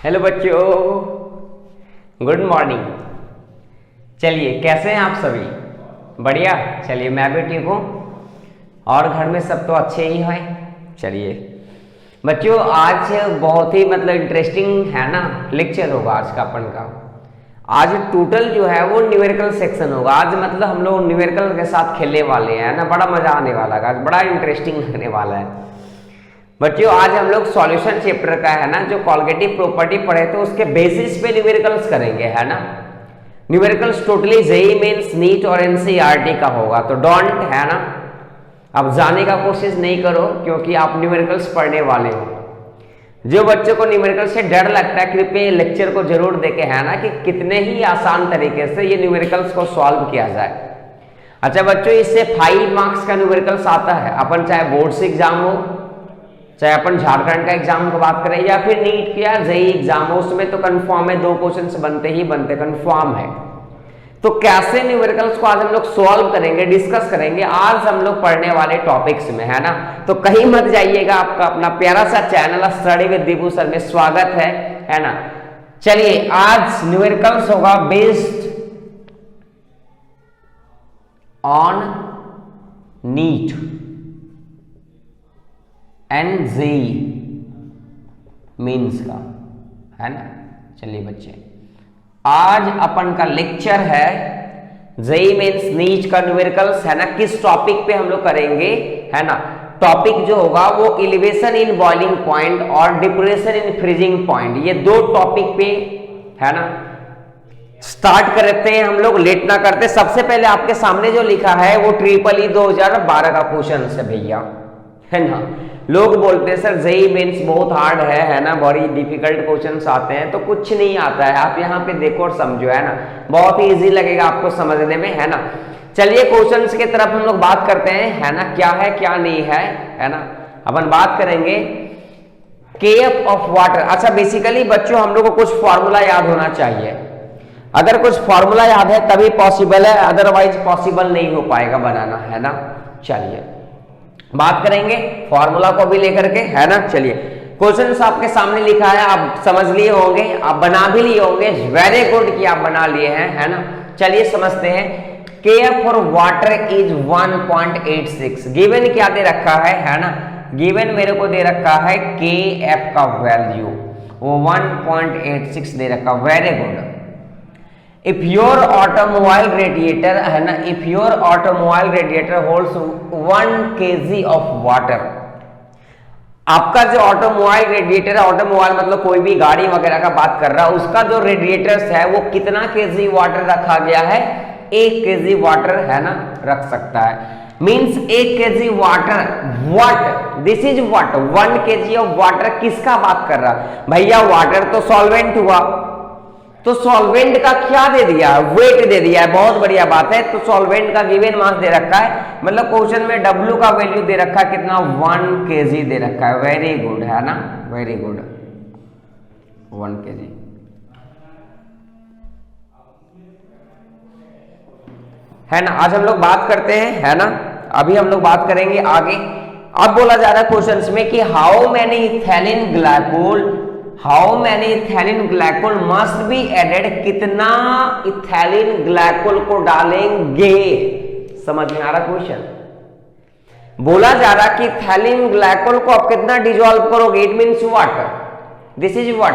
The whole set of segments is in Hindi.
हेलो बच्चों, गुड मॉर्निंग। चलिए, कैसे हैं आप सभी? बढ़िया। चलिए, मैं भी ठीक हूँ और घर में सब तो अच्छे ही हैं। चलिए बच्चों, आज बहुत ही इंटरेस्टिंग है ना लेक्चर होगा आज का अपन का। आज टोटल जो है वो न्यूमेरिकल सेक्शन होगा। आज हम लोग न्यूमेरिकल के साथ खेलने वाले हैं ना, बड़ा मजा आने वाला है, आज बड़ा इंटरेस्टिंग लगने वाला है बच्चों। आज हम लोग सॉल्यूशन चैप्टर का है ना, जो कॉलगेटिव प्रॉपर्टी पढ़े तो उसके बेसिस पे न्यूमेरिकल्स करेंगे, है ना। Numericals totally JEE Mains, NEET और एनसीईआरटी का होगा, तो डोंट, है ना, अब जाने का कोशिश नहीं करो क्योंकि आप न्यूमेरिकल्स पढ़ने वाले हो। जो बच्चों को न्यूमेरिकल से डर लगता है, कृपया लेक्चर को जरूर देखे, है ना, कि कितने ही आसान तरीके से ये न्यूमेरिकल्स को सॉल्व किया जाए। अच्छा बच्चों, इससे 5 मार्क्स का न्यूमेरिकल्स आता है। अपन चाहे बोर्ड से एग्जाम हो, चाहे अपन झारखंड का एग्जाम की बात करें या फिर नीट या जेईई एग्जाम हो, उसमें तो कंफर्म है 2 क्वेश्चन बनते ही बनते, कंफर्म है। तो कैसे न्यूमेरिकल्स को आज हम लोग सॉल्व करेंगे, डिस्कस करेंगे आज हम लोग पढ़ने वाले टॉपिक्स में, है ना। तो कहीं मत जाइएगा, आपका अपना प्यारा सा channel study with Deepu sir में स्वागत है ना। चलिए, आज न्यूमेरिकल्स होगा based on NEET and JEE Mains का, है ना। चलिए बच्चे, आज अपन का लेक्चर है जेईई मेंस नीट का न्यूमेरिकल्स, है ना। किस टॉपिक पे हम लोग करेंगे, है ना। टॉपिक जो होगा वो एलिवेशन इन बॉइलिंग पॉइंट और डिप्रेशन इन फ्रीजिंग पॉइंट, ये 2 टॉपिक पे, है ना। स्टार्ट करते हैं हम लोग, लेट ना करते। सबसे पहले आपके सामने जो लिखा है वो EEE 2012 का क्वेश्चन है भैया, है ना। लोग बोलते हैं सर जेईई मेंस बहुत हार्ड है ना, बड़ी डिफिकल्ट क्वेश्चंस आते हैं, तो कुछ नहीं आता है। आप यहाँ पे देखो और समझो, है ना, बहुत ही इजी लगेगा आपको समझने में, है ना। चलिए क्वेश्चंस की तरफ हम लोग बात करते हैं, है ना, क्या है क्या नहीं है ना। अपन बात करेंगे केएफ ऑफ वाटर। अच्छा, बेसिकली बच्चों हम लोग को कुछ फॉर्मूला याद होना चाहिए। अगर कुछ फॉर्मूला याद है तभी पॉसिबल है, अदरवाइज पॉसिबल नहीं हो पाएगा बनाना, है ना। चलिए बात करेंगे फॉर्मूला को भी लेकर के, है ना। चलिए, क्वेश्चन आपके सामने लिखा है, आप समझ लिए होंगे, आप बना भी लिए होंगे। वेरी गुड कि आप बना लिए हैं, है ना। चलिए समझते हैं। KF for water is 1.86। Given क्या दे रखा है ना। गिवन मेरे को दे रखा है केएफ का वैल्यू, वो 1.86 दे रखा। Very good. If your automobile radiator, है ना, if your automobile radiator holds 1 kg of water, आपका जो ऑटोमोबाइल रेडिएटर है, ऑटोमोबाइल कोई भी गाड़ी वगैरह का बात कर रहा है, उसका जो रेडिएटर्स है वो कितना केजी वाटर रखा गया है? 1 केजी वाटर, है ना, रख सकता है। Means 1 KG water, what this is what 1 KG of water किसका बात कर रहा है भैया? वाटर तो सॉल्वेंट हुआ, तो सॉल्वेंट का क्या दे दिया? वेट दे दिया है। बहुत बढ़िया बात है। तो सॉल्वेंट का गिवन मास दे रखा है, क्वेश्चन में W का वैल्यू दे रखा है कितना? 1 kg दे रखा है। वेरी गुड, है ना, वेरी गुड, 1 kg, है ना। आज हम लोग बात करते हैं, है ना, अभी हम लोग बात करेंगे आगे। अब बोला जा रहा है क्वेश्चन में कि how many ethylene glycol must be added, कितना इथेलिन ग्लाइकोल को डालेंगे? समझ में आ रहा क्वेश्चन? बोला जा रहा कि इथेलिन ग्लाइकोल को आप कितना डिसॉल्व करोगे? It means what? This is what?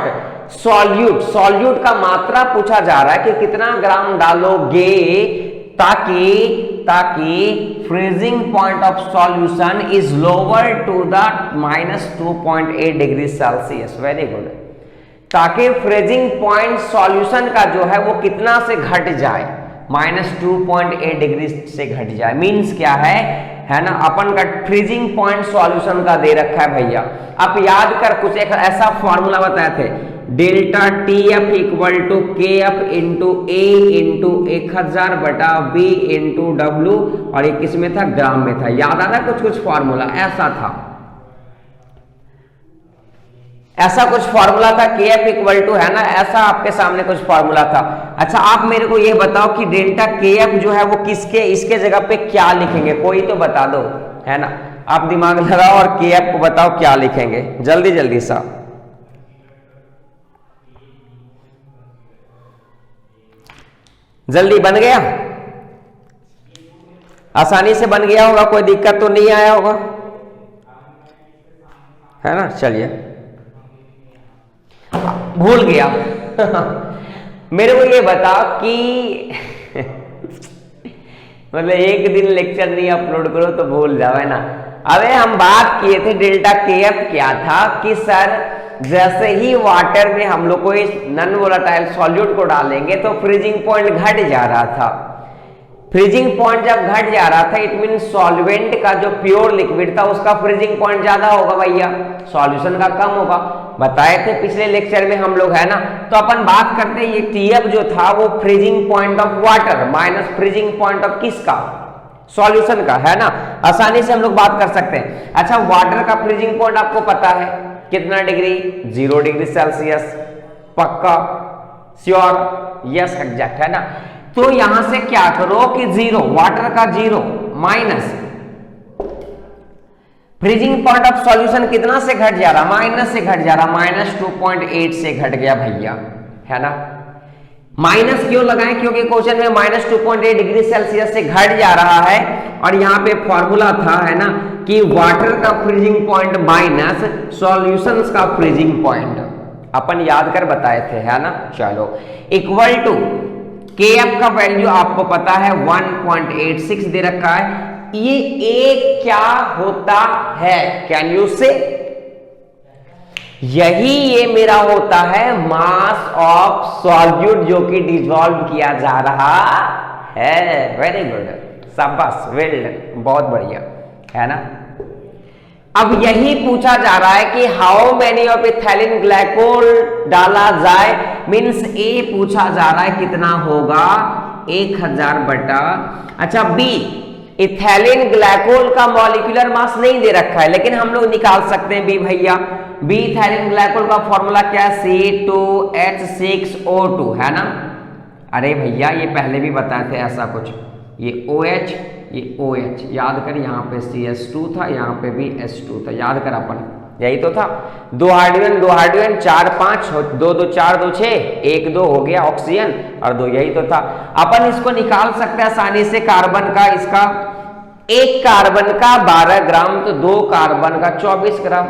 Solute. Solute का मात्रा पूछा जा रहा है कि कितना ग्राम डालोगे ताकि freezing point of solution is lower to the -2.8 degree Celsius. Very good. ताकि फ्रीजिंग पॉइंट सॉल्यूशन का जो है वो कितना से घट जाए? -2.8 डिग्री से घट जाए। मीन्स क्या है ना, अपन का फ्रीजिंग पॉइंट सॉल्यूशन का दे रखा है भैया। आप याद कर, कुछ एक ऐसा फॉर्मूला बताए थे, delta TF equal to KF into A into 1000 बटा B इंटू W, और ये किस में था? ग्राम में था। याद आ रहा कुछ फॉर्मूला ऐसा था, ऐसा कुछ फॉर्मूला था। KF इक्वल टू, है ना, ऐसा आपके सामने कुछ फॉर्मूला था। अच्छा, आप मेरे को ये बताओ कि डेल्टा KF जो है वो किसके, इसके जगह पे क्या लिखेंगे? कोई तो बता दो, है ना। आप दिमाग लगाओ और KF को बताओ क्या लिखेंगे, जल्दी जल्दी सा। जल्दी बन गया, आसानी से बन गया होगा, कोई दिक्कत तो नहीं आया होगा, है ना। चलिए, भूल गया मेरे को ये बताओ कि मतलब एक दिन लेक्चर नहीं अपलोड करो तो भूल जाओ, है ना। अबे हम बात किए थे डेल्टा के एफ क्या था कि सर जैसे ही वाटर में हम लोग को इस नॉन वोलेटाइल सॉल्यूट को डालेंगे तो फ्रीजिंग पॉइंट घट जा रहा था। फ्रीजिंग पॉइंट जब घट जा रहा था इट मीन सॉल्वेंट का जो प्योर लिक्विड था उसका फ्रीजिंग पॉइंट ज्यादा होगा भैया, सॉल्यूशन का कम होगा। बताए थे पिछले लेक्चर में हम लोग, है ना। तो अपन बात करते हैं ये टीएफ जो था वो freezing point of water minus freezing point of किसका, सॉल्यूशन का, है ना। आसानी से हम लोग बात कर सकते हैं। अच्छा, वाटर का फ्रीजिंग पॉइंट आपको पता है कितना डिग्री, 0 डिग्री सेल्सियस, पक्का, श्योर, यस एग्जैक्ट, है ना। तो यहां से क्या करो कि 0 वाटर का 0 minus freezing point of solution कितना से घट जा रहा, माइनस से घट जा रहा, -2.8 से घट गया भैया, है ना। माइनस क्यों लगाएं, क्योंकि क्वेश्चन में -2.8 डिग्री सेल्सियस से घट जा रहा है और यहां पे फॉर्मूला था, है ना, कि वाटर का फ्रीजिंग पॉइंट माइनस सॉल्यूशंस का फ्रीजिंग पॉइंट, अपन याद कर बताए थे, है ना। चलो, इक्वल टू KF का वैल्यू आपको पता है 1.86 दे रखा है। ये एक क्या होता है, कैन यू से, यही ये मेरा होता है मास ऑफ सॉल्यूट जो कि डिसॉल्व किया जा रहा है। वेरी गुड, शाबाश, वेल डन, बहुत बढ़िया, है ना। अब यही पूछा जा रहा है कि how many of ethylene glycol डाला जाए, मींस ए पूछा जा रहा है कितना होगा, 1000 बटा, अच्छा बी इथाइलिन ग्लाइकोल का मॉलिक्यूलर मास नहीं दे रखा है लेकिन हम लोग निकाल सकते हैं बी भैया। बी इथाइलिन ग्लाइकोल का फॉर्मूला क्या है, C2H6O2, है ना। अरे भैया ये पहले भी बताए थे ऐसा कुछ, ये OH ये OH, याद कर, यहाँ पे CH2 था, यहाँ पे भी H2 था, याद कर अपन, यही तो था। 2 हाइड्रोजन 4 5, 2 2 4 2 6, 1 2 हो गया ऑक्सीजन और 2, यही तो था। अपन इसको निकाल सकते हैं आसानी से, कार्बन का, इसका 1 कार्बन का 12 ग्राम तो 2 कार्बन का 24 ग्राम,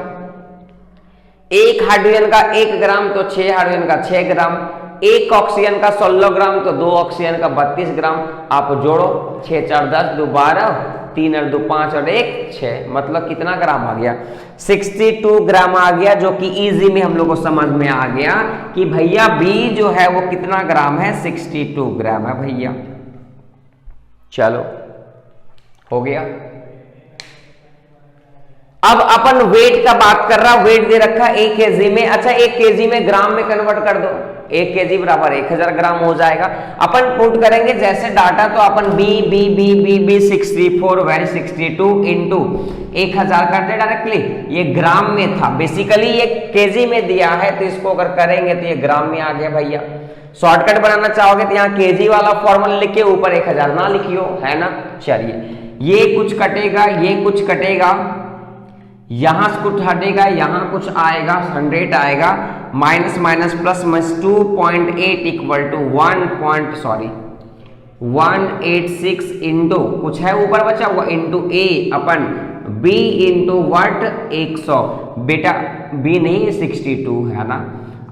1 हाइड्रोजन का 1 ग्राम तो 6 हाइड्रोजन का 6 ग्राम, 1 ऑक्सीजन का 16 ग्राम तो 2 ऑक्सीजन का 32 ग्राम। आप जोड़ो, 6 4 10, 2 12, 3 और 2 5 और 1 6, मतलब कितना ग्राम आ गया, 62 ग्राम आ गया, जो कि इजी में हम लोग को समझ में आ गया कि भैया बी जो है वो कितना ग्राम है, 62 ग्राम है भैया। चलो, हो गया। अब अपन वेट का बात कर रहा, वेट दे रखा 1 kg में, अच्छा 1 kg में ग्राम में कन्वर्ट कर दो, 1 kg बराबर 1000 ग्राम हो जाएगा। अपन पुट करेंगे जैसे डाटा, तो अपन बी 64 वेरी 62 इंटू 1000 करते डायरेक्टली, ये ग्राम में था, बेसिकली ये केजी में दिया है तो इसको अगर करेंगे तो ये ग्राम में आ गया भैया। शॉर्टकट बनाना चाहोगे तो यहाँ केजी वाला फॉर्मूला लिख के ऊपर 1000 ना लिखियो, है ना। चलिए, ये कुछ कटेगा, ये कुछ कटेगा, यहां से कुछ हटेगा, यहां कुछ आएगा, 100 आएगा, minus minus plus minus 2.8 equal to 186 into कुछ है ऊपर बचा हुआ into A upon B into what 100, बेटा बी नहीं 62 है ना।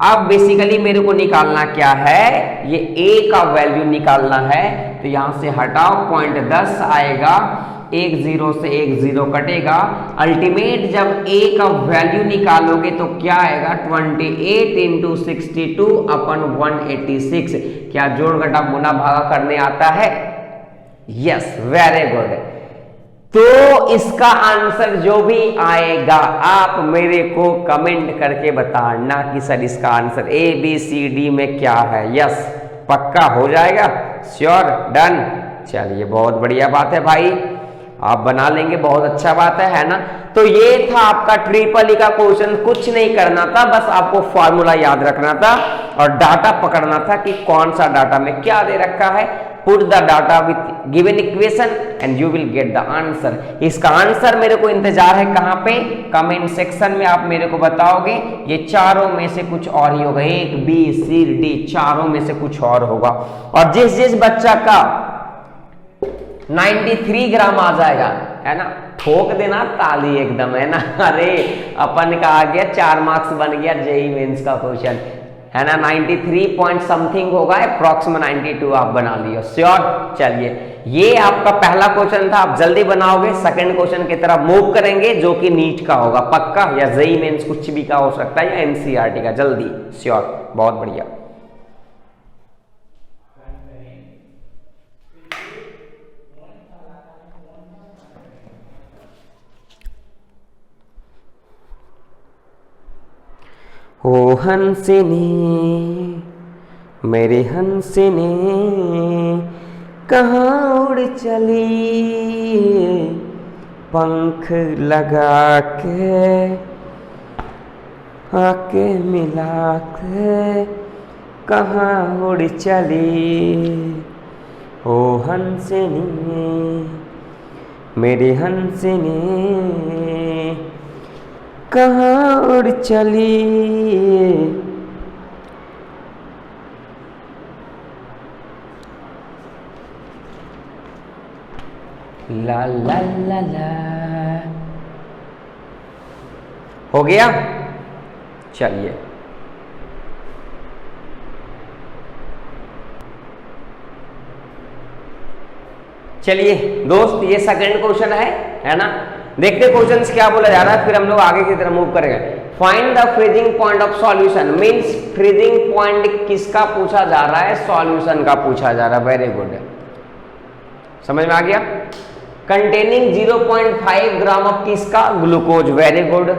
अब बेसिकली मेरे को निकालना क्या है, ये ए का वैल्यू निकालना है, तो यहां से हटाओ 0.10 आएगा, 1 0 से 1 0 कटेगा, अल्टीमेट जब ए का वैल्यू निकालोगे तो क्या आएगा 28 इंटू 62 अपन 186। क्या जोड़ घटा गुना भागा करने आता है? Yes, very good. तो इसका आंसर जो भी आएगा आप मेरे को कमेंट करके बताना कि सर इसका answer A B C D में क्या है। यस, पक्का हो जाएगा, श्योर, डन। चलिए, बहुत बढ़िया बात है भाई, आप बना लेंगे, बहुत अच्छा बात है ना। तो ये था आपका ट्रिपल ई का क्वेश्चन, कुछ नहीं करना था, बस आपको फॉर्मूला याद रखना था और डाटा पकड़ना था कि कौन सा डाटा में क्या दे रखा है। Put the data with given equation and you will get the answer. इसका आंसर मेरे को इंतजार है कहां पे, कमेंट सेक्शन में आप मेरे को बताओगे। ये चारों में से कुछ और ही होगा, 1 B C D चारों में से कुछ और होगा। और जिस जिस बच्चा का 93 ग्राम आ जाएगा, है ना, ठोक देना ताली एकदम, है ना। अरे अपन का आ गया 4 मार्क्स बन गया जेई मेंस का क्वेश्चन, है ना। 93 पॉइंट समथिंग होगा, अप्रॉक्सिमेट 92 आप बना लियो, श्योर। चलिए ये आपका पहला क्वेश्चन था, आप जल्दी बनाओगे। सेकंड क्वेश्चन की तरफ मूव करेंगे जो कि नीट का होगा पक्का, या जेई मेंस कुछ भी का हो सकता है, या एनसीईआरटी का, जल्दी, श्योर, बहुत बढ़िया। ओ हंसिनी मेरी हंसिनी कहाँ उड़ चली, पंख लगा के आके मिला के कहाँ उड़ चली। ओ हंसिनी मेरी हंसिनी कहाँ उड़ चली। ला ला ला ला, हो गया। चलिए चलिए दोस्त, ये सेकंड क्वेश्चन है ना। देखते क्वेश्चंस क्या बोला जा रहा है, फिर हम लोग आगे की तरफ मूव करेंगे। Find the freezing point of solution, means freezing point किसका पूछा जा रहा है, सॉल्यूशन का पूछा जा रहा है। वेरी गुड, समझ में आ गया। कंटेनिंग 0.5 ग्राम ऑफ किसका, ग्लूकोज, वेरी गुड।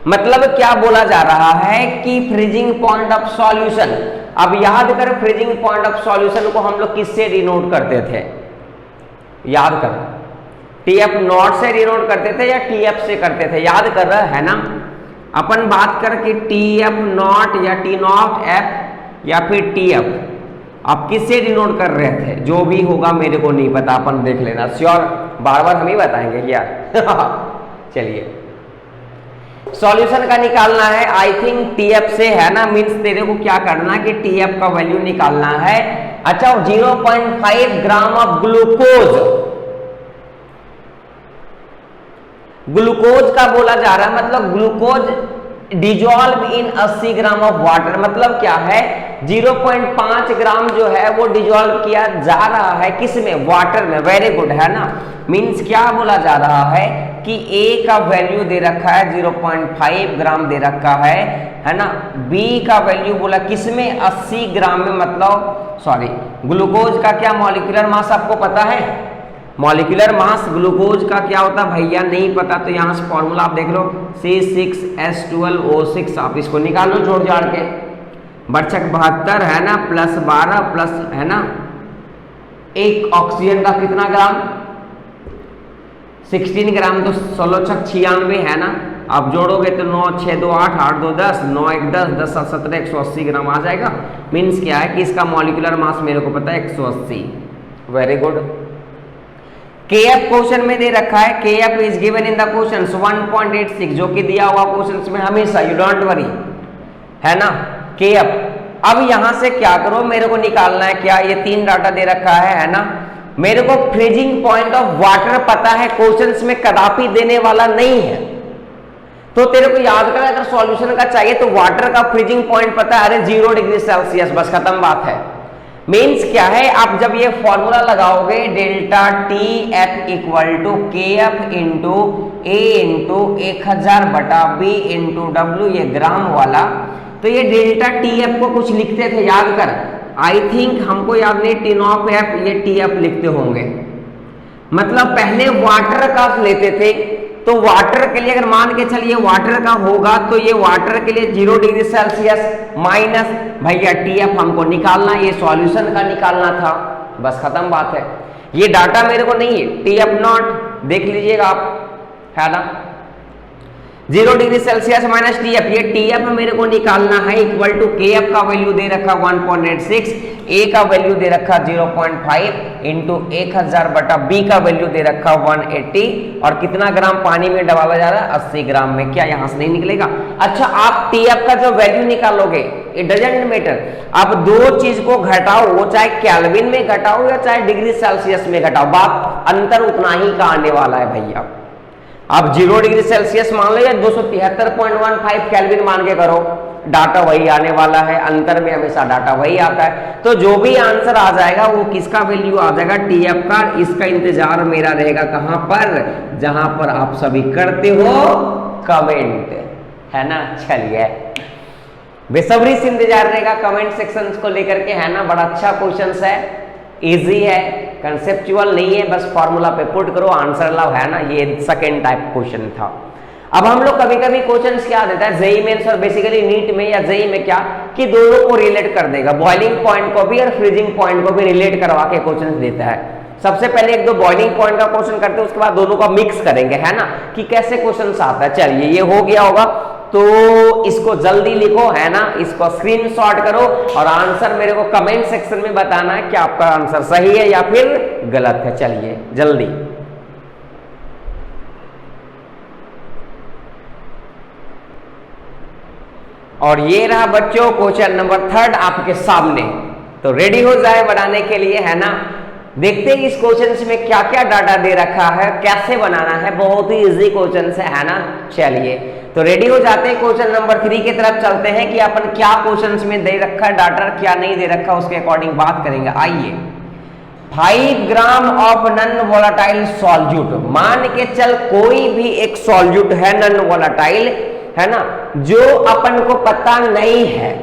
मतलब क्या बोला जा रहा है कि फ्रीजिंग पॉइंट ऑफ सॉल्यूशन, अब याद कर फ्रीजिंग पॉइंट ऑफ सॉल्यूशन को हम लोग किससे डिनोट करते थे, याद कर, TF नॉट से डिनोट करते थे या TF से करते थे, याद कर रहा है ना। अपन बात कर कि TF नॉट या T नॉट F या फिर TF, आप किससे डिनोट कर रहे थे, जो भी होगा मेरे को नहीं पता, अपन देख लेना, श्योर, बार बार हम ही बताएंगे यार। चलिए सॉल्यूशन का निकालना है, आई थिंक TF से, है ना। मींस तेरे को क्या करना है कि TF का वैल्यू निकालना है। अच्छा 0.5 ग्राम ऑफ ग्लूकोज, ग्लूकोज का बोला जा रहा है, मतलब glucose dissolve in 80 gram of water, मतलब क्या है 0.5 ग्राम जो है वो डिजॉल्व किया जा रहा है किसमें, वाटर में, वेरी गुड, है ना। मींस क्या बोला जा रहा है कि A का वैल्यू दे रखा है 0.5 ग्राम दे रखा है ना। B का वैल्यू बोला किसमें, 80 ग्राम में, मतलब सॉरी, ग्लूकोज का क्या मॉलिक्यूलर मास आपको पता है, मॉलिक्यूलर मास ग्लूकोज का क्या होता है भैया, नहीं पता तो यहाँ से फॉर्मूला आप देख लो, C6H12O6, आप इसको निकाल लो जोड़ जाड़ के, बर्छक 72, है ना, प्लस 12 प्लस, है ना, एक ऑक्सीजन का कितना ग्राम, 16 ग्राम, तो 16 छक 96, है ना। आप जोड़ोगे तो 9 6 2 8 8 2 10 9 1 10 10 7 17 180 ग्राम आ जाएगा। मीन्स क्या है कि इसका मॉलिक्यूलर मास मेरे को पता है 180, वेरी गुड। KF क्वेश्चन में दे रखा है, KF is given in the questions 1.86, जो कि दिया हुआ क्वेश्चंस में हमेशा, यू डोंट वरी, है ना। KF अब यहां से क्या करो, मेरे को निकालना है क्या, ये 3 डाटा दे रखा है ना। मेरे को फ्रीजिंग पॉइंट ऑफ वाटर पता है, क्वेश्चंस में कदापि देने वाला नहीं है, तो तेरे को याद कर, अगर सॉल्यूशन का चाहिए तो वाटर का फ्रीजिंग पॉइंट पता है, अरे 0 डिग्री सेल्सियस, बस खत्म बात है। मीन्स क्या है, आप जब ये फॉर्मूला लगाओगे delta TF equal to KF into A into 1000 बटा B इंटू W, ये ग्राम वाला, तो ये डेल्टा TF को कुछ लिखते थे, याद कर, आई थिंक हमको याद नहीं, T नॉट F, ये TF लिखते होंगे, मतलब पहले वाटर का लेते थे, तो वाटर के लिए अगर मान के चलिए वाटर का होगा तो ये वाटर के लिए 0 डिग्री सेल्सियस माइनस भैया TF हमको निकालना, ये सॉल्यूशन का निकालना था, बस खत्म बात है। ये डाटा मेरे को नहीं है, TF नॉट देख लीजिएगा आप, है ना। 0 degree Celsius minus T F, ये टी एफ मेरे को निकालना है इक्वल टू के एफ का वैल्यू दे रखा 1.86, ए का वैल्यू दे रखा 0.5 इंटू 1000 बटा बी का वैल्यू दे रखा 180, और कितना ग्राम पानी में डाला जा रहा है 80 ग्राम में। क्या यहां से नहीं निकलेगा? अच्छा, आप टी एफ का जो वैल्यू निकालोगे, इट डजंट मैटर, आप दो चीज को घटाओ, वो चाहे केल्विन में घटाओ या चाहे डिग्री सेल्सियस में घटाओ, बात अंतर उतना ही का आने वाला है भैया। आप 0 डिग्री सेल्सियस मान लो या 273.15 केल्विन मान के करो, डाटा वही आने वाला है, अंतर में हमेशा डाटा वही आता है। तो जो भी आंसर आ जाएगा वो किसका वैल्यू आ जाएगा? टीएफ का। इसका इंतजार मेरा रहेगा कहां पर? जहां पर आप सभी करते हो कमेंट, है ना। चलिए, बेसब्री से इंतजार रहेगा कमेंट सेक्शन को लेकर के, है ना। बड़ा अच्छा क्वेश्चन है, इजी है, कंसेप्चुअल नहीं है, बस फॉर्मूला पे पुट करो, आंसर लाओ, है ना। ये सेकेंड टाइप क्वेश्चन था। अब हम लोग कभी कभी क्वेश्चंस क्या देता है जेईई मेंस और बेसिकली नीट में या जेईई में, क्या कि दोनों को रिलेट कर देगा, बॉइलिंग पॉइंट को भी और फ्रीजिंग पॉइंट को भी रिलेट करवा के क्वेश्चंस देता है। सबसे पहले एक दो बॉइलिंग पॉइंट का क्वेश्चन करते हैं, उसके बाद दोनों का मिक्स करेंगे, है ना, कि कैसे क्वेश्चन आता है। चलिए, ये हो गया होगा, तो इसको जल्दी लिखो, है ना, इसको स्क्रीनशॉट करो और आंसर मेरे को कमेंट सेक्शन में बताना है कि आपका आंसर सही है या फिर गलत है। चलिए जल्दी। और ये रहा बच्चों क्वेश्चन नंबर 3 आपके सामने, तो रेडी हो जाए बनाने के लिए, है ना। देखते हैं इस क्वेश्चन में क्या क्या डाटा दे रखा है, कैसे बनाना है, बहुत ही इजी क्वेश्चन है ना। चलिए, तो रेडी हो जाते हैं, क्वेश्चन नंबर 3 की तरफ चलते हैं कि अपन क्या क्वेश्चन में दे रखा है डाटा, क्या नहीं दे रखा, उसके अकॉर्डिंग बात करेंगे। आइए, 5 gram of non volatile solute, मान के चल कोई भी एक सॉल्यूट है नॉन वोलाटाइल, है ना, जो अपन को पता नहीं है,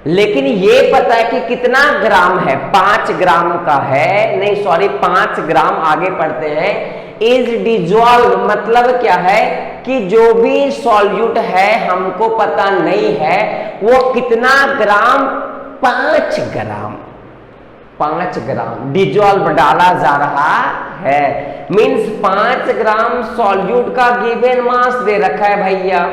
लेकिन ये पता है कि कितना ग्राम है, 5 ग्राम का है, नहीं सॉरी 5 ग्राम, आगे पढ़ते हैं। इज डिजॉल्व मतलब क्या है कि जो भी सॉल्यूट है हमको पता नहीं है वो कितना ग्राम, 5 ग्राम, 5 ग्राम डिजॉल्व डाला जा रहा है। मींस 5 ग्राम सॉल्यूट का गिवन मास दे रखा है भैया,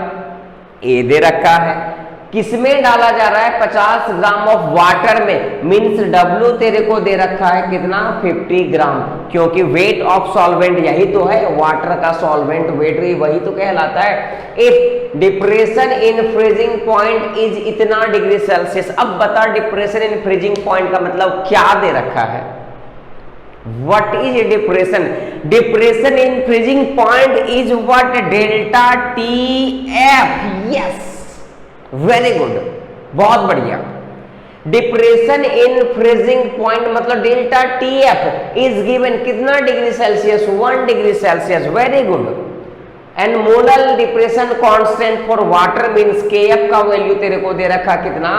ए दे रखा है। किसमें डाला जा रहा है? 50 ग्राम ऑफ वाटर में, मींस डब्ल्यू तेरे को दे रखा है कितना, 50 ग्राम, क्योंकि वेट ऑफ सॉल्वेंट यही तो है, वाटर का सॉल्वेंट वेट वही तो कहलाता है। If depression in freezing point is इतना डिग्री सेल्सियस। अब बता, डिप्रेशन इन फ्रीजिंग पॉइंट का मतलब क्या दे रखा है? What is depression? Depression in freezing point is what? Delta T F. Yes, very good, बहुत बढ़िया। डिप्रेशन इन फ्रीजिंग पॉइंट मतलब delta T F is given कितना degree Celsius? 1 degree Celsius. Very good. And molal depression constant for water means K F का वैल्यू तेरे को दे रखा कितना,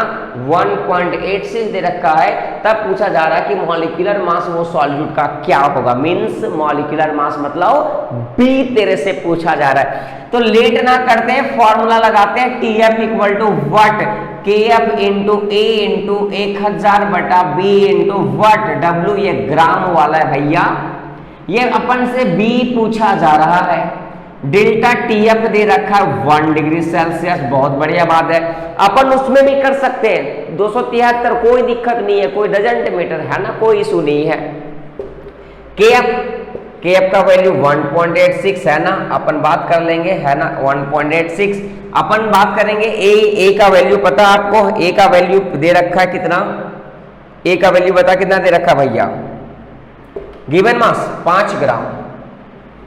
1.86 दे रखा है। तब पूछा जा रहा है कि मॉलिक्यूलर मास वो सॉल्यूट का क्या होगा, मींस मॉलिक्यूलर मास मतलब बी तेरे से पूछा जा रहा है। तो लेट ना करते हैं, फॉर्मूला लगाते हैं, T F equal to what, K F into A into 1000 बटा बी इंटू वट, डब्ल्यू ये ग्राम वाला है भैया, ये अपन से बी पूछा जा रहा है। डेल्टा टी एफ दे रखा है 1 डिग्री सेल्सियस, बहुत बढ़िया बात है। अपन उसमें भी कर सकते हैं 273, कोई दिक्कत नहीं है, कोई डजंट मैटर, है ना, कोई इशू नहीं है। के एफ का वैल्यू 1.86 है ना, अपन बात कर लेंगे, है ना, 1.86 अपन बात करेंगे। ए का वैल्यू पता आपको, ए का वैल्यू दे रखा है कितना, ए का वैल्यू बता कितना दे रखा भैया, गिवन मास 5 ग्राम,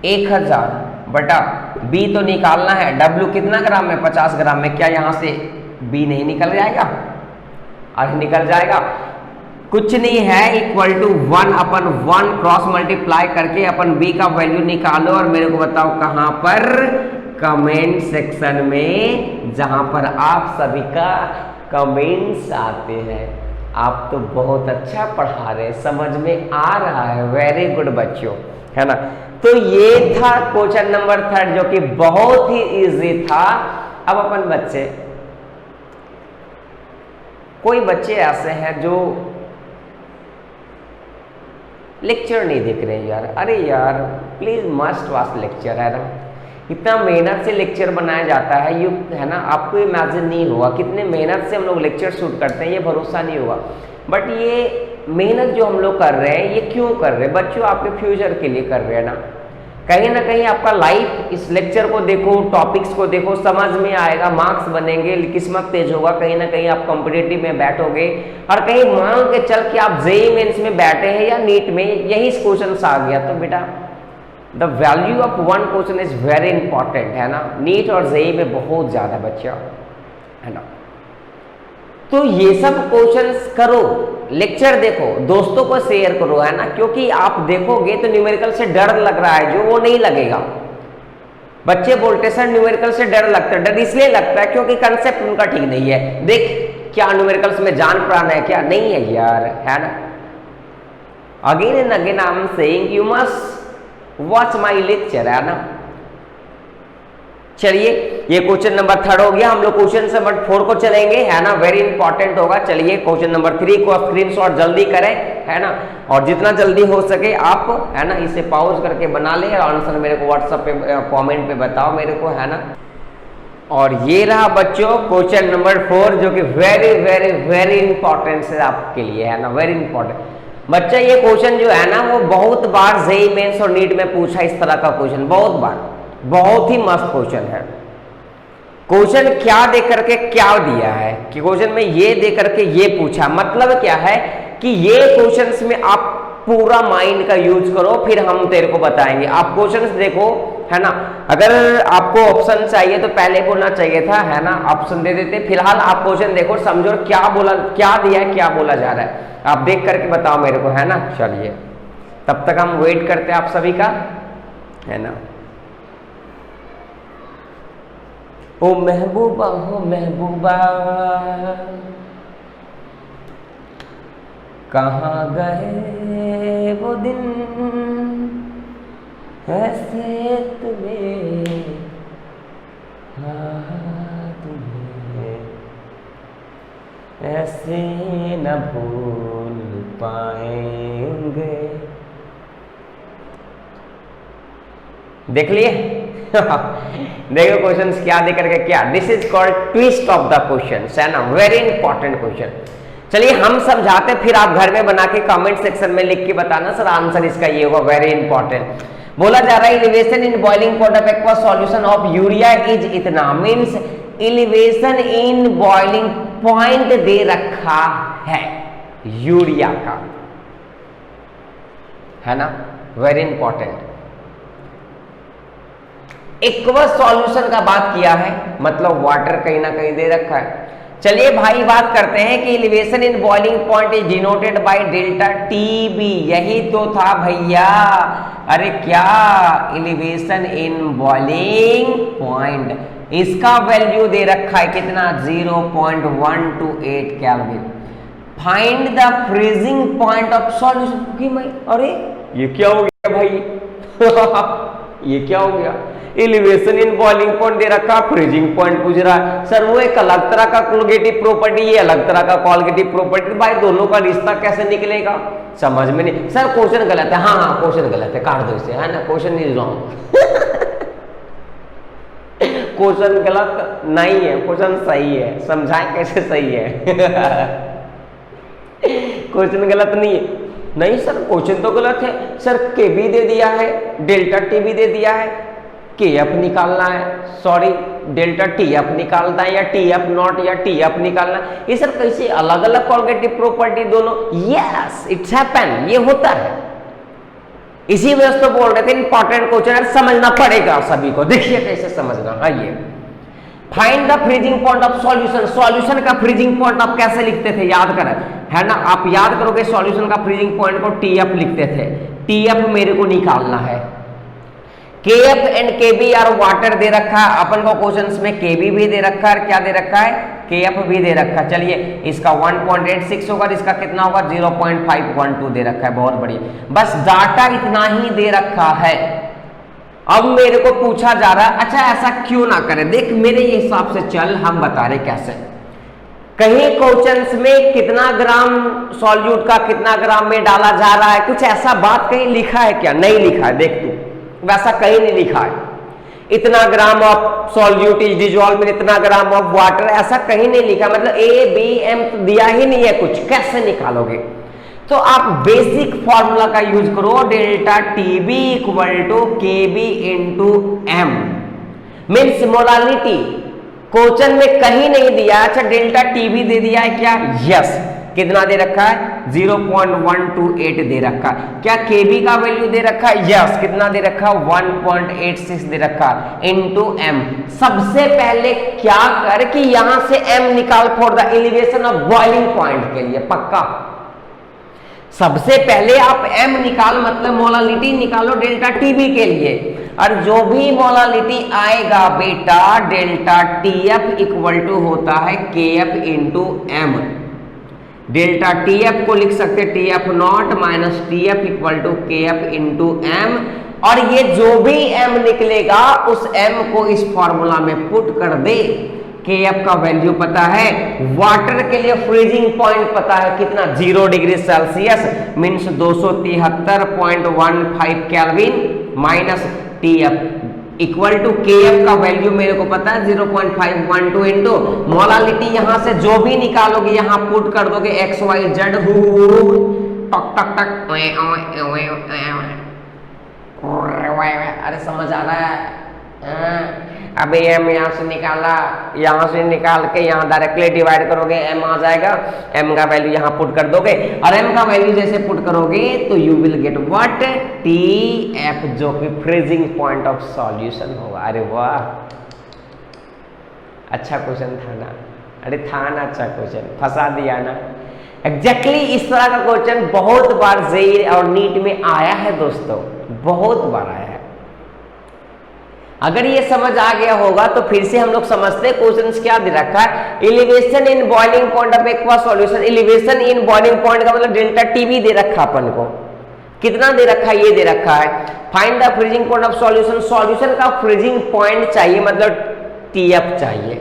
1000 बटा बी तो निकालना है, डब्ल्यू कितना ग्राम में, 50 ग्राम में। क्या यहां से बी नहीं निकल जाएगा? अरे निकल जाएगा, कुछ नहीं है, equal to 1 upon 1 cross multiply करके अपन बी का वैल्यू निकालो और मेरे को बताओ कहां पर, कमेंट सेक्शन में, जहां पर आप सभी का कमेंट्स आते हैं। आप तो बहुत अच्छा पढ़ा रहे, समझ में आ रहा है, वेरी गुड बच्चों, है ना। तो ये था क्वेश्चन नंबर 3 जो कि बहुत ही इजी था। अब अपन बच्चे, कोई बच्चे ऐसे हैं जो लेक्चर नहीं देख रहे यार, अरे यार प्लीज मस्ट वॉच लेक्चर, है ना। इतना मेहनत से लेक्चर बनाया जाता है, यू है ना, आपको इमेजिन नहीं हुआ कितने मेहनत से हम लोग लेक्चर शूट करते हैं, ये भरोसा नहीं हुआ। बट ये मेहनत जो हम लोग कर रहे हैं ये क्यों कर रहे हैं बच्चों? आपके फ्यूचर के लिए कर रहे हैं ना कहीं आपका लाइफ, इस लेक्चर को देखो, टॉपिक्स को देखो, समझ में आएगा, मार्क्स बनेंगे, किस्मत तेज होगा, कहीं ना कहीं आप कॉम्पिटिटिव में बैठोगे। और कहीं मान के चल के आप जेईई मेंस में बैठे हैं या नीट में, यही क्वेश्चन आ गया तो बेटा the value of one question is very important, है ना। नीट और जेईई में बहुत ज्यादा बच्चा, है ना। तो ये सब क्वेश्चंस करो, लेक्चर देखो, दोस्तों को शेयर करो, है ना, क्योंकि आप देखोगे तो न्यूमेरिकल से डर लग रहा है जो वो नहीं लगेगा। बच्चे बोलते सर न्यूमेरिकल से डर लगता है, डर इसलिए लगता है क्योंकि कंसेप्ट उनका ठीक नहीं है। देख क्या न्यूमेरिकल्स में जान प्राण है क्या? नहीं है यार, है ना। Again and again I am saying you must watch my lecture, है ना। चलिए ये क्वेश्चन नंबर 3 हो गया, हम लोग क्वेश्चन नंबर 4 को चलेंगे, है ना, वेरी इंपॉर्टेंट होगा। चलिए क्वेश्चन नंबर 3 को स्क्रीनशॉट जल्दी करें, है ना, और जितना जल्दी हो सके आप, है ना, इसे पॉज करके बना ले और आंसर मेरे को व्हाट्सएप पे कमेंट पे बताओ मेरे को, है ना। और ये रहा बच्चों क्वेश्चन नंबर 4 जो कि वेरी वेरी वेरी इंपॉर्टेंट है आपके लिए, है ना, वेरी इंपॉर्टेंट। बच्चा ये क्वेश्चन जो है ना वो बहुत बार जेईई मेंस और नीट में पूछा इस तरह का क्वेश्चन, बहुत बार, बहुत ही मस्त क्वेश्चन है। क्वेश्चन क्या दे करके क्या दिया है कि क्वेश्चन में ये दे करके ये पूछा, मतलब क्या है कि ये क्वेश्चंस में आप पूरा माइंड का यूज करो, फिर हम तेरे को बताएंगे। आप क्वेश्चंस देखो, है ना, अगर आपको ऑप्शन चाहिए तो पहले बोलना चाहिए था, है ना, ऑप्शन दे देते। फिलहाल आप क्वेश्चन देखो, समझो क्या बोला, क्या दिया है, क्या बोला जा रहा है, आप देख करके बताओ मेरे को, है ना। चलिए तब तक हम वेट करते हैं आप सभी का, है ना। ओ महबूबा हो महबूबा कहाँ गए वो दिन, ऐसे तुम्हें ऐसे न भूल पाएंगे। देख लिए देखो क्वेश्चंस क्या दे करके क्या, this is called twist of the question, है ना, वेरी इंपॉर्टेंट क्वेश्चन। चलिए हम समझाते, फिर आप घर में बना के कमेंट सेक्शन में लिख के बताना सर आंसर इसका ये होगा, वेरी इंपॉर्टेंट। बोला जा रहा है elevation in boiling point of aqua solution of urea is इतना, means elevation in boiling point दे रखा है यूरिया का, है ना, वेरी इंपॉर्टेंट। एक्वस सॉल्यूशन का बात किया है, मतलब वाटर कहीं ना कहीं दे रखा है। चलिए भाई बात करते हैं कि elevation in boiling point is denoted by delta TB, यही तो था भैया। अरे क्या एलिवेशन इन बॉइलिंग पॉइंट, इसका वैल्यू दे रखा है कितना, 0.128 kelvin. Find the freezing point of solution. अरे ये क्या हो गया भाई ये क्या हो गया, एलिवेशन इन बॉइलिंग पॉइंट दे रखा, फ्रीजिंग पॉइंट पूछ रहा है। सर वो एक अलग तरह का कोलिगेटिव प्रॉपर्टी, ये अलग तरह का कोलिगेटिव प्रॉपर्टी, भाई दोनों का रिश्ता कैसे निकलेगा, समझ में नहीं। सर क्वेश्चन गलत है, हाँ क्वेश्चन गलत है, काट दो इसे, है ना, क्वेश्चन इज रॉन्ग क्वेश्चन गलत नहीं है, क्वेश्चन सही है, समझाएं कैसे सही है क्वेश्चन गलत नहीं है। नहीं सर क्वेश्चन तो गलत है, सर के बी दे दिया है, डेल्टा टी भी दे दिया है, के एफ निकालना है, सॉरी डेल्टा टी एफ निकालना है या टी एफ नॉट या टी एफ निकालना है। ये सर कैसे अलग अलग कोलिगेटिव प्रॉपर्टी दोनों, यस इट्स हैपन, ये होता है। इसी वजह से तो बोल रहे थे इंपॉर्टेंट क्वेश्चन है, समझना पड़ेगा सभी को। देखिए कैसे समझना, आइए find the freezing point of solution. Solution का फ्रीजिंग पॉइंट आप कैसे लिखते थे, याद करें, है ना, आप याद करोगे सॉल्यूशन का फ्रीजिंग पॉइंट को टीएफ लिखते थे। टीएफ मेरे को निकालना है, KF and KB are water दे रखा है अपन को क्वेश्चंस में, केबी भी दे रखा है, क्या दे रखा है, केएफ भी दे रखा है। चलिए इसका 1.86 होगा, इसका कितना होगा 0.512 दे रखा है, बहुत बढ़िया। बस डाटा इतना ही दे रखा है। अब मेरे को पूछा जा रहा है अच्छा ऐसा क्यों ना करें, देख मेरे हिसाब से चल हम बता रहे कैसे। कहीं क्वेश्चंस में कितना ग्राम सॉल्यूट का कितना ग्राम में डाला जा रहा है, कुछ ऐसा बात कहीं लिखा है क्या, नहीं लिखा है, देख तू वैसा कहीं नहीं लिखा है। इतना gram of solute is dissolve in इतना ग्राम ऑफ वाटर, ऐसा कहीं नहीं लिखा, मतलब ए बी एम तो दिया ही नहीं है कुछ, कैसे निकालोगे? तो आप बेसिक फॉर्मूला का यूज करो, delta T B equal to K B into M, means molality question में कहीं नहीं दिया। अच्छा डेल्टा टीबी दे दिया है क्या? यस। कितना दे रखा है? 0.128 दे रखा है। क्या केबी का वैल्यू दे रखा है? यस। कितना दे रखा है? 1.86 दे रखा है इंटू एम। सबसे पहले क्या कर कि यहां से एम निकाल for the elevation of boiling point के लिए, पक्का। सबसे पहले आप एम निकाल, मतलब मोलालिटी निकालो डेल्टा टीबी के लिए, और जो भी मोलालिटी आएगा बेटा डेल्टा टीएफ इक्वल टू होता है K F into M. Delta T F को लिख सकते T F not minus T F equal to K F into M, और ये जो भी एम निकलेगा उस एम को इस फॉर्मूला में पुट कर दे। के एफ का वैल्यू पता है, वाटर के लिए फ्रीजिंग पॉइंट पता है कितना, 0 degree Celsius means 273.15 kelvin minus T F equal to K F का वैल्यू मेरे को पता है 0.512 इंटू मोलालिटी, यहां से जो भी निकालोगे यहां पुट कर दोगे एक्स वाई जेड, टक टक टक, अरे समझ आ रहा है? अभी एम यहाँ से निकाला, यहाँ से निकाल के यहाँ डायरेक्टली डिवाइड करोगे, एम आ जाएगा, एम का वैल्यू यहाँ पुट कर दोगे, और एम का वैल्यू जैसे पुट करोगे तो you will get what? T F, जो कि फ्रीजिंग पॉइंट ऑफ सॉल्यूशन होगा। अरे वाह, अच्छा क्वेश्चन था ना? अरे था ना अच्छा क्वेश्चन, फंसा दिया ना। एग्जैक्टली इस तरह का क्वेश्चन बहुत बार जेईई और नीट में आया है दोस्तों, बहुत बार आया है। अगर ये समझ आ गया होगा तो फिर से हम लोग समझते हैं क्वेश्चंस क्या दे रखा है। Elevation in boiling point of aqua solution, elevation in boiling point का मतलब डेल्टा टीबी दे रखा अपन को, कितना दे रखा है? ये दे रखा है। Find the freezing point of solution, solution का फ्रीजिंग पॉइंट चाहिए, मतलब टीएफ चाहिए।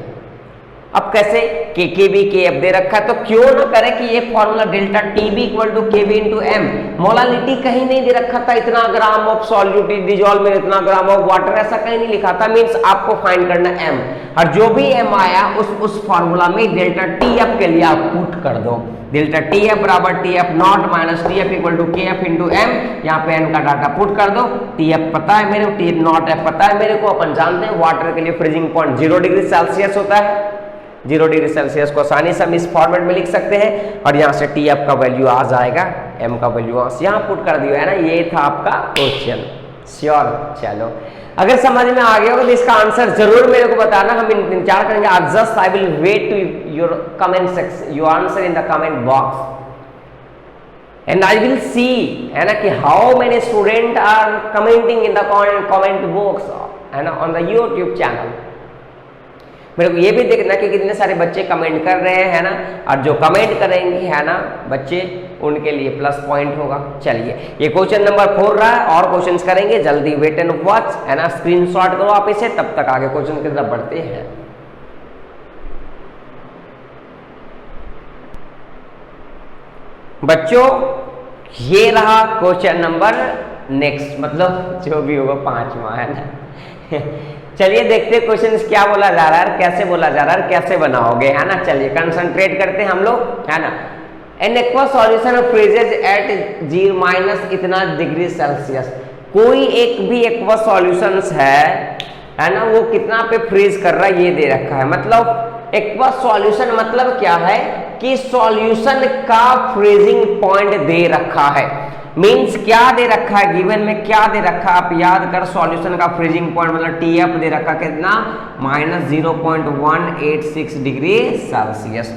अब कैसे? के बी के एफ दे रखा है, तो क्यों ना करें कि ये formula delta T B equal to K B into M. Molality कहीं नहीं दे रखा था, इतना ग्राम ऑफ सॉल्यूट डिजॉल्व में इतना ग्राम ऑफ वाटर, ऐसा कहीं नहीं लिखा था। मींस आपको फाइंड करना एम, और जो भी एम आया उस फॉर्मूला में डेल्टा टीएफ के लिए आप पुट कर दो। डेल्टा टीएफ बराबर T F not minus T F equal to K F into M. यहाँ पे एम का डाटा पुट कर दो। टीएफ पता है मेरे को, टीएफ नॉट एफ पता है मेरे को। अपन जानते हैं वाटर के लिए फ्रीजिंग पॉइंट 0 डिग्री सेल्सियस होता है। 0 डिग्री सेल्सियस को आसानी से हम इस फॉर्मेट में लिख सकते हैं, और यहाँ से टी एफ का वैल्यू आ जाएगा, एम का वैल्यू यहाँ पुट कर दिया है ना। ये था आपका क्वेश्चन, श्योर। चलो, अगर समझ में आ गया हो तो इसका आंसर जरूर मेरे को बताना, हम इंतजार करेंगे। आज just I will wait to your comment section, your answer in the comment box, and I will see, है ना, कि how many student are commenting in the comment box, है ना, ऑन द यूट्यूब चैनल। मेरे को ये भी देखना कि कितने सारे बच्चे कमेंट कर रहे हैं, है ना, और जो कमेंट करेंगे, है ना, बच्चे, उनके लिए प्लस पॉइंट होगा। चलिए, ये क्वेश्चन नंबर 4 रहा है, और क्वेश्चंस करेंगे, जल्दी वेट एंड वॉच, है ना, स्क्रीनशॉट करो आप इसे, तब तक आगे क्वेश्चन की तरफ बढ़ते हैं। बच्चों, ये रहा क्वेश्चन नंबर नेक्स्ट, मतलब जो भी होगा 5वां, है ना। चलिए देखते हैं क्वेश्चन क्या बोला जा रहा है, कैसे बोला जा रहा है, कैसे बनाओगे, है ना। चलिए कंसंट्रेट करते हैं हम लोग, है ना। An aqua solution freezes at 0 minus इतना डिग्री सेल्सियस। कोई एक भी एक्वा सॉल्यूशंस है ना, वो कितना पे फ्रीज कर रहा है ये दे रखा है। मतलब एक्वा सॉल्यूशन मतलब क्या है कि सॉल्यूशन का फ्रीजिंग पॉइंट दे रखा है। मीन्स क्या दे रखा है, गिवन में क्या दे रखा, आप याद कर, सॉल्यूशन का फ्रीजिंग पॉइंट मतलब टीएफ दे रखा कितना, minus 0.186 degree Celsius.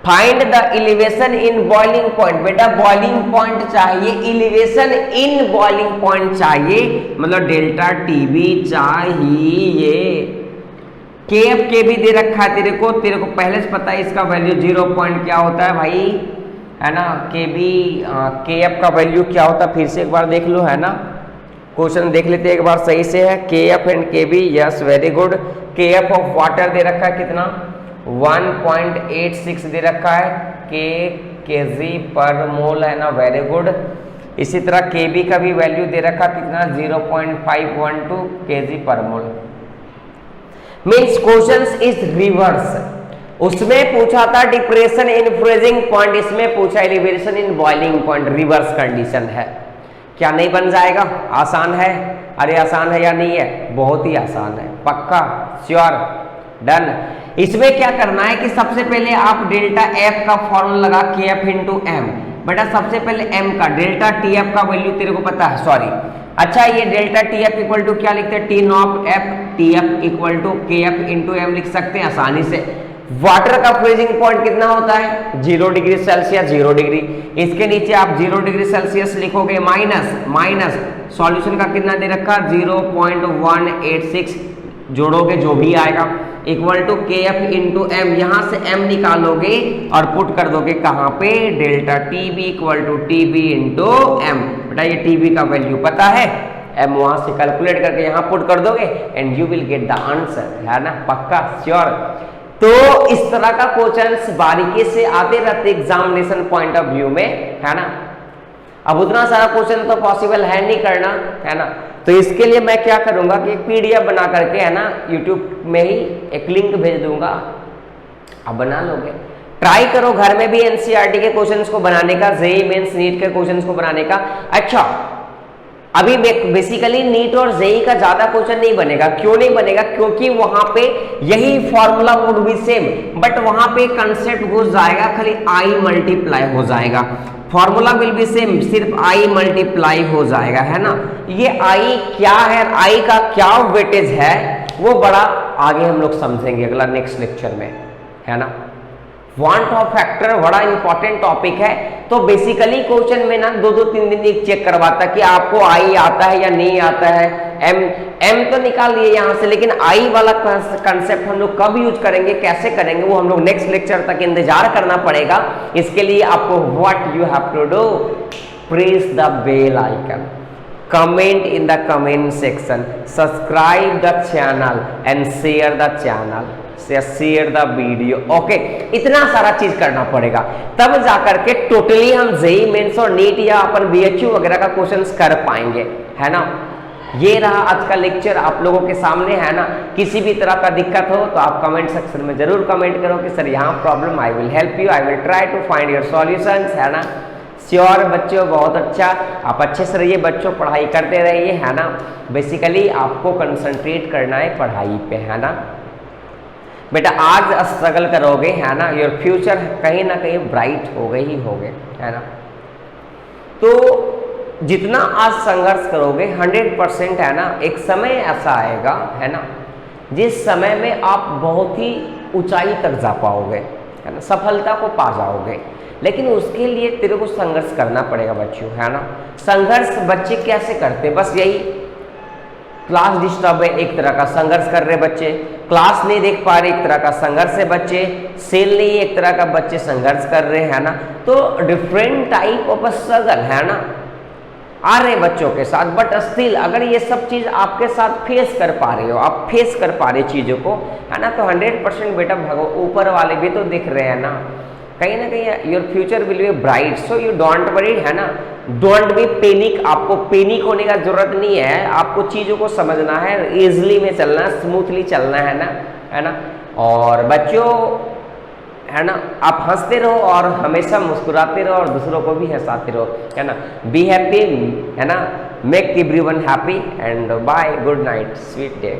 Find the elevation in boiling point. बेटा बॉइलिंग पॉइंट चाहिए, एलिवेशन इन बॉइलिंग पॉइंट चाहिए, मतलब डेल्टा टीबी चाहिए। केएफ के भी दे रखा है तेरे को पहले से पता है, इसका वैल्यू 0 पॉइंट क्या होता है भाई, है ना। के एफ का वैल्यू क्या होता है, फिर से एक बार देख लो, है ना, क्वेश्चन देख लेते हैं एक बार सही से है। के एफ एंड के बी, यस वेरी गुड। के एफ ऑफ वाटर दे रखा है कितना, 1.86 दे रखा है, के जी पर मोल, है ना, वेरी गुड। इसी तरह के बी का भी वैल्यू दे रखा कितना, 0.512 के जी पर mole. Means question is reverse. उसमें पूछा था डिप्रेशन इन फ्रीजिंग पॉइंट, इसमें पूछा elevation in boiling point, reverse condition है। क्या नहीं बन जाएगा? आसान है। अरे आसान है या नहीं है? बहुत ही आसान है, पक्का, श्योर, डन। इसमें क्या करना है कि सबसे पहले आप डेल्टा एफ का फॉर्मूला लगा के एफ इंटू एम। बेटा सबसे पहले एम का डेल्टा टी एफ का वैल्यू तेरे को पता है, सॉरी। अच्छा ये delta T F equal to क्या लिखते हैं? T not F T F equal to K F into M लिख सकते हैं आसानी से। वाटर का फ्रीजिंग पॉइंट कितना होता है? 0 डिग्री सेल्सियस, 0 डिग्री। इसके नीचे आप 0 डिग्री सेल्सियस लिखोगे, माइनस सॉल्यूशन का कितना दे रखा? 0.186 जोड़ोगे जो भी आएगा, equal to K F into M. यहां से एम निकालोगे और पुट कर दोगे कहां पे? Delta T B equal to T B into M. बेटा ये टी बी का वैल्यू पता है, एम वहां से कैलकुलेट करके यहां पुट कर दोगे and you will get the answer, है ना, पक्का, श्योर। तो इस तरह का क्वेश्चंस बारीकी से आते रहते एग्जामिनेशन पॉइंट ऑफ व्यू में, है ना। अब उतना सारा क्वेश्चन तो पॉसिबल है नहीं करना, है ना। तो इसके लिए मैं क्या करूंगा कि एक पीडीएफ बना करके, है ना, यूट्यूब में ही एक लिंक भेज दूंगा, आप बना लोगे। ट्राई करो घर में भी एनसीईआरटी के क्वेश्चंस को बनाने का, जेईई मेंस नीट के क्वेश्चंस को बनाने का। अच्छा अभी बेसिकली नीट और जेईई का ज्यादा क्वेश्चन नहीं बनेगा। क्यों नहीं बनेगा? क्योंकि वहां पे यही formula would be same, but वहां पे कंसेप्ट घुस जाएगा, खाली आई मल्टीप्लाई हो जाएगा। फॉर्मूला विल बी सेम, सिर्फ आई मल्टीप्लाई हो जाएगा, है ना। ये आई क्या है, आई का क्या वेटेज है, वो बड़ा आगे हम लोग समझेंगे अगला नेक्स्ट लेक्चर में, है ना। वांट ऑफ फैक्टर बड़ा इंपॉर्टेंट टॉपिक है। तो बेसिकली क्वेश्चन में ना 2-3 दिन एक चेक करवाता कि आपको आई आता है या नहीं आता है। एम तो निकाल लिए यहां से, लेकिन आई वाला कंसेप्ट हम लोग कब यूज करेंगे, कैसे करेंगे, वो हम लोग नेक्स्ट लेक्चर तक इंतजार करना पड़ेगा। इसके लिए आपको what you have to do, press the bell icon, comment in the comment section, subscribe the channel and share the channel, share the video. Okay, इतना सारा चीज करना पड़ेगा, तब जाकर के टोटली हम जेईई मेंस और नीट या अपन बीएचयू वगैरह का क्वेश्चंस कर पाएंगे, है ना। ये रहा आज का लेक्चर आप लोगों के सामने, है ना। किसी भी तरह का दिक्कत हो तो आप कमेंट सेक्शन में जरूर कमेंट करो कि सर यहाँ problem, I will help you, I will try to find your solutions, है ना। श्योर बच्चों, बहुत अच्छा, आप अच्छे से रहिए बच्चों, पढ़ाई करते रहिए, है ना। बेसिकली आपको कंसंट्रेट करना है पढ़ाई पे, है ना। बेटा आज स्ट्रगल करोगे, है ना, योर फ्यूचर कहीं ना कहीं ब्राइट हो गए ही होगे, है ना। तो जितना आज संघर्ष करोगे 100%, है ना, एक समय ऐसा आएगा, है ना, जिस समय में आप बहुत ही ऊंचाई तक जा पाओगे, है ना, सफलता को पा जाओगे। लेकिन उसके लिए तेरे को संघर्ष करना पड़ेगा बच्चों, है ना। संघर्ष बच्चे कैसे करते? बस यही, क्लास डिस्टर्ब है, एक तरह का संघर्ष कर रहे बच्चे, क्लास नहीं देख पा रहे, एक तरह का संघर्ष है बच्चे, सेल नहीं, एक तरह का बच्चे संघर्ष कर रहे हैं, है ना। तो डिफरेंट टाइप ऑफ स्ट्रगल, है ना, आ रहे बच्चों के साथ। बट स्टिल अगर ये सब चीज आपके साथ फेस कर पा रहे हो, आप फेस कर पा रहे चीजों को, है ना, तो 100% बेटा ऊपर वाले भी तो दिख रहे हैं ना कहीं your future will be bright. So you don't worry, है ना, डोंट बी पैनिक। आपको पैनिक होने का जरूरत नहीं है, आपको चीजों को समझना है, इजली में चलना है, स्मूथली चलना है ना। और बच्चों, है ना, आप हंसते रहो और हमेशा मुस्कुराते रहो और दूसरों को भी हंसाते रहो, है ना। बी हैप्पी, है ना, make everyone happy and bye, good night, sweet day.